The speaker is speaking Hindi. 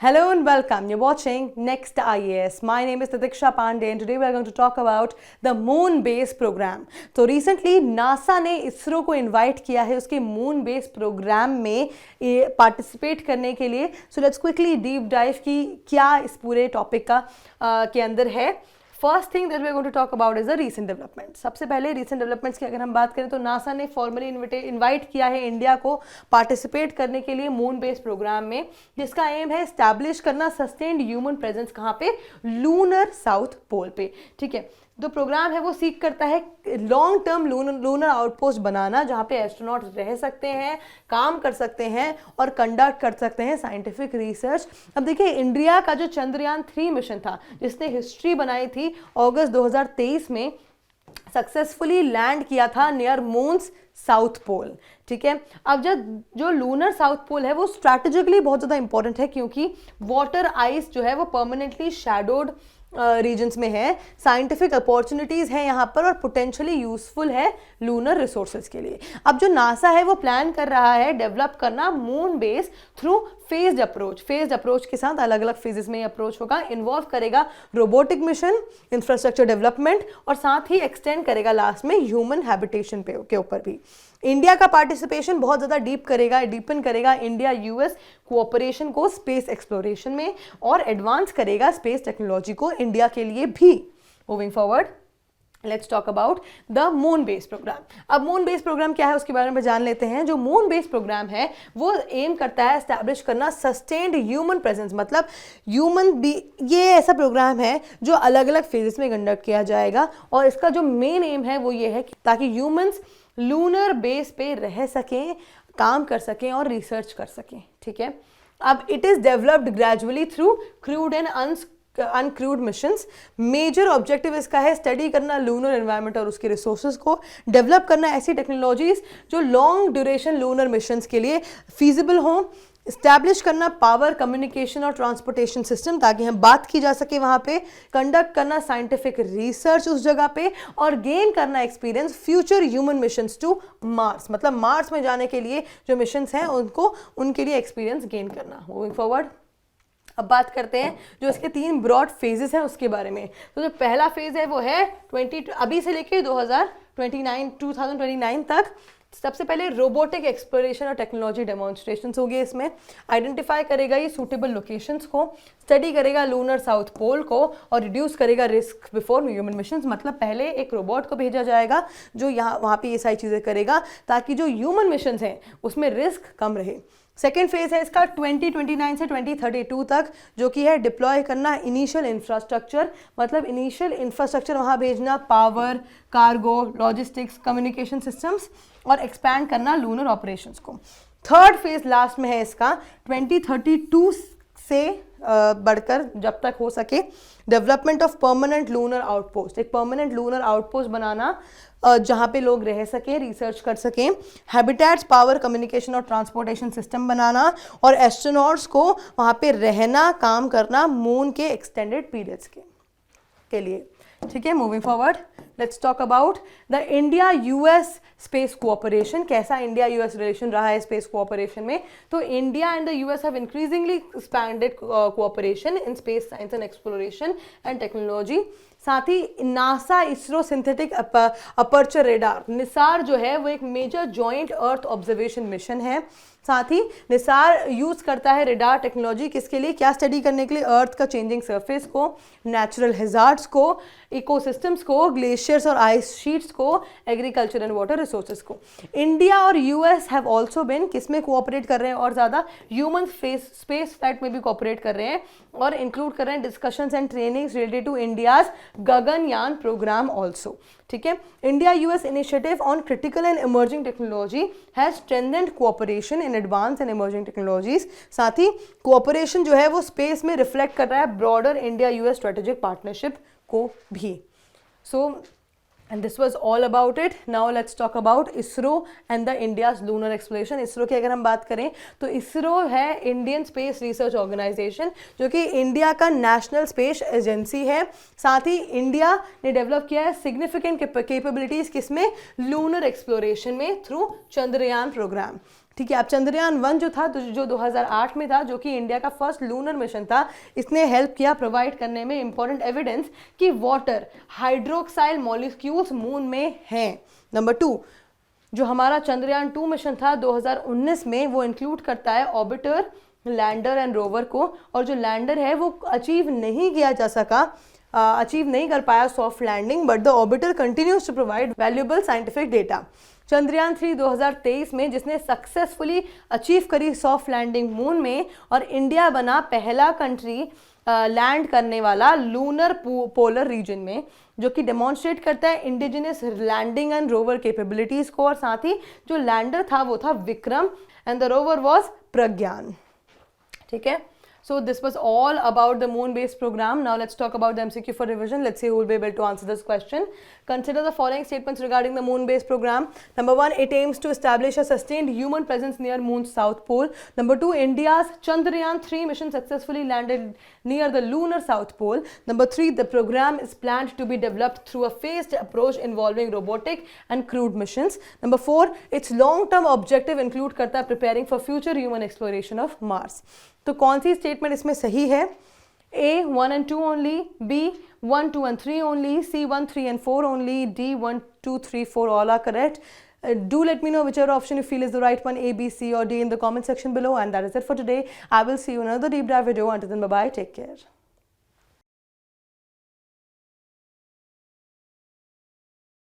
Hello and welcome. You're watching Next IAS. My name is Tatiksha Pandey and today we are going to talk about the moon base program. तो recently NASA ने इसरो को invite किया है उसके moon base program में participate करने के लिए. So let's quickly deep dive कि क्या इस पूरे topic का के अंदर है. First thing that we are going to talk about is the recent development. सबसे पहले रीसेंट डेवलपमेंट्स की अगर हम बात करें तो नासा ने फॉर्मली इनवाइट किया है इंडिया को पार्टिसिपेट करने के लिए मून बेस प्रोग्राम में, जिसका एम है एस्टैब्लिश करना सस्टेन्ड ह्यूमन प्रेजेंस कहाँ पे, लूनर साउथ पोल पे. ठीक है, जो प्रोग्राम है वो सीख करता है लॉन्ग टर्म लूनर आउटपोस्ट बनाना जहाँ पे एस्ट्रोनॉट रह सकते हैं, काम कर सकते हैं और कंडक्ट कर सकते हैं साइंटिफिक रिसर्च. अब देखिए इंडिया का जो चंद्रयान 3 मिशन था जिसने हिस्ट्री बनाई थी, अगस्त 2023 में सक्सेसफुली लैंड किया था नियर मून्स साउथ पोल. ठीक है, अब जब जो लूनर साउथ पोल है वो स्ट्रैटेजिकली बहुत ज़्यादा इंपॉर्टेंट है क्योंकि वाटर आइस जो है वो परमानेंटली शैडोड रीजन्स में है, साइंटिफिक अपॉर्चुनिटीज़ हैं यहाँ पर और पोटेंशियली यूजफुल है लूनर रिसोर्सेज के लिए. अब जो नासा है वो प्लान कर रहा है डेवलप करना moon base through phased approach के साथ अलग अलग फेजेस में अप्रोच होगा, इन्वॉल्व करेगा रोबोटिक मिशन, इंफ्रास्ट्रक्चर डेवलपमेंट और साथ ही एक्सटेंड करेगा लास्ट में ह्यूमन हैबिटेशन के ऊपर भी. इंडिया का पार्टिसिपेशन बहुत ज़्यादा डीपन करेगा इंडिया यूएस कोऑपरेशन को स्पेस एक्सप्लोरेशन में और एडवांस करेगा स्पेस टेक्नोलॉजी को इंडिया के लिए भी. Moving forward, let's talk about the moon base programme. अब मून बेस प्रोग्राम क्या है उसके बारे में जान लेते हैं. जो मून बेस प्रोग्राम है वो एम करता है एस्टैब्लिश करना सस्टेन्ड ह्यूमन प्रेजेंस, मतलब ये ऐसा प्रोग्राम है जो अलग अलग फेजेस में कंडक्ट किया जाएगा और इसका जो मेन एम है वो ये है कि ताकि ह्यूमंस लूनर बेस पे रह सकें, काम कर सकें और रिसर्च कर सकें. ठीक है, अब it is developed gradually through crude and uncrude missions. Major objective इसका है स्टडी करना लूनर एनवायरनमेंट और उसके रिसोर्सेज को, डेवलप करना ऐसी टेक्नोलॉजीज जो लॉन्ग ड्यूरेशन लूनर मिशंस के लिए फीजिबल हों, इस्टेब्लिश करना पावर, कम्युनिकेशन और ट्रांसपोर्टेशन सिस्टम ताकि हम बात की जा सके वहाँ पे, कंडक्ट करना साइंटिफिक रिसर्च उस जगह पे और गेन करना experience future human missions to Mars, मतलब मार्स में जाने के लिए जो मिशंस हैं उनके लिए एक्सपीरियंस गेन करना. मूविंग फॉरवर्ड, अब बात करते हैं जो इसके 3 ब्रॉड फेजेस हैं उसके बारे में. तो जो पहला फेज है वो है अभी से लेके 2029 तक. सबसे पहले रोबोटिक एक्सप्लोरेशन और टेक्नोलॉजी डेमोन्स्ट्रेशंस होंगे. इसमें आइडेंटिफाई करेगा ये सूटेबल लोकेशंस को, स्टडी करेगा लूनर साउथ पोल को और रिड्यूस करेगा रिस्क बिफोर ह्यूमन मिशंस. मतलब पहले एक रोबोट को भेजा जाएगा जो वहाँ पे ये सारी चीज़ें करेगा ताकि जो ह्यूमन मिशंस हैं उसमें रिस्क कम रहे. सेकेंड फेज है इसका 2029 से 2032 तक, जो कि है डिप्लॉय करना इनिशियल इंफ्रास्ट्रक्चर, मतलब इनिशियल इंफ्रास्ट्रक्चर वहाँ भेजना, power, cargo, logistics, communication systems और एक्सपैंड करना लूनर ऑपरेशंस को. थर्ड फेज लास्ट में है इसका 2032 से बढ़कर जब तक हो सके development of permanent lunar outpost, एक परमानेंट लूनर आउटपोस्ट बनाना जहाँ पे लोग रह सकें, रिसर्च कर सकें, हैबिटेट्स, पावर, कम्युनिकेशन और ट्रांसपोर्टेशन सिस्टम बनाना और एस्ट्रोनॉट्स को वहाँ पे रहना, काम करना मून के एक्सटेंडेड पीरियड्स के लिए. ठीक है, moving forward, let's talk about the India US space cooperation. कैसा इंडिया यूएस रिलेशन रहा है स्पेस कोऑपरेशन में. तो India and the US have increasingly expanded cooperation in space science and exploration and technology. साथ ही NASA ISRO synthetic aperture radar NISAR जो है वो एक major joint earth observation mission है. साथ ही निसार यूज करता है रेडार टेक्नोलॉजी किसके लिए, क्या स्टडी करने के लिए, अर्थ का चेंजिंग सरफेस को, नेचुरल हैजार्ड्स को, इकोसिस्टम्स को, ग्लेशियर्स और आइस शीट्स को, एग्रीकल्चर एंड वाटर रिसोर्सेज को. इंडिया और यूएस हैव ऑल्सो बिन किसमें कोऑपरेट कर रहे हैं और ज़्यादा ह्यूमन स्पेस फ्लाइट में भी कोऑपरेट कर रहे हैं और इंक्लूड कर रहे हैं discussions and trainings related to India's Gaganyaan program also. ठीक है, India US initiative on critical and emerging technology has strengthened cooperation in advance and emerging technologies. साथ ही कोऑपरेशन जो है वो स्पेस में रिफ्लेक्ट कर रहा है broader India US strategic partnership को भी. सो And this was all about it. Now let's talk about ISRO and the India's lunar exploration. ISRO की अगर हम बात करें तो ISRO है इंडियन स्पेस रिसर्च ऑर्गेनाइजेशन, जो कि इंडिया का नेशनल स्पेस एजेंसी है. साथ ही इंडिया ने डेवलप किया है सिग्निफिकेंट कैपेबिलिटीज किसमें, लूनर एक्सप्लोरेशन में थ्रू चंद्रयान प्रोग्राम. ठीक है। अब चंद्रयान 1 जो था, जो 2008 में था, जो कि इंडिया का फर्स्ट लूनर मिशन था, इसने हेल्प किया प्रोवाइड करने में इंपॉर्टेंट एविडेंस कि वाटर हाइड्रोक्साइल मॉलिक्यूल्स मून में हैं। नंबर 2, जो हमारा चंद्रयान 2 मिशन था 2019 में, वो इंक्लूड करता है ऑर्बिटर, लैंडर एंड रोवर को, और जो लैंडर है वो अचीव नहीं किया जा सका, अचीव नहीं कर पाया soft landing, but the orbiter continues to provide valuable scientific data. Chandrayaan 3 2023 में, जिसने सक्सेसफुली अचीव करी सॉफ्ट लैंडिंग मून में, और इंडिया बना पहला कंट्री लैंड करने वाला लूनर पोलर रीजन में, जो कि डेमोन्स्ट्रेट करता है indigenous landing and rover capabilities को। और साथ ही जो लैंडर था वो था Vikram and the rover was Pragyan. ठीक है, so this was all about the moon based program. Now let's talk about the MCQ for revision. Let's see who will be able to answer this question. Consider the following statements regarding the moon based program. Number 1, it aims to establish a sustained human presence near moon's south pole. Number 2, India's Chandrayaan 3 mission successfully landed near the lunar south pole. Number 3, the program is planned to be developed through a phased approach involving robotic and crewed missions. Number 4, its long term objective include करता है preparing for future human exploration of Mars. तो कौन सी स्टेटमेंट इसमें सही है? A 1 and 2 only, B 1 2 and 3 only, C 1 3 and 4 only, D 1 2 3 4 all are correct. Do let me know whichever option you feel is the right one, A, B, C or D, in the comment section below. And that is it for today. I will see you in another deep dive video. Until then, bye bye, take care.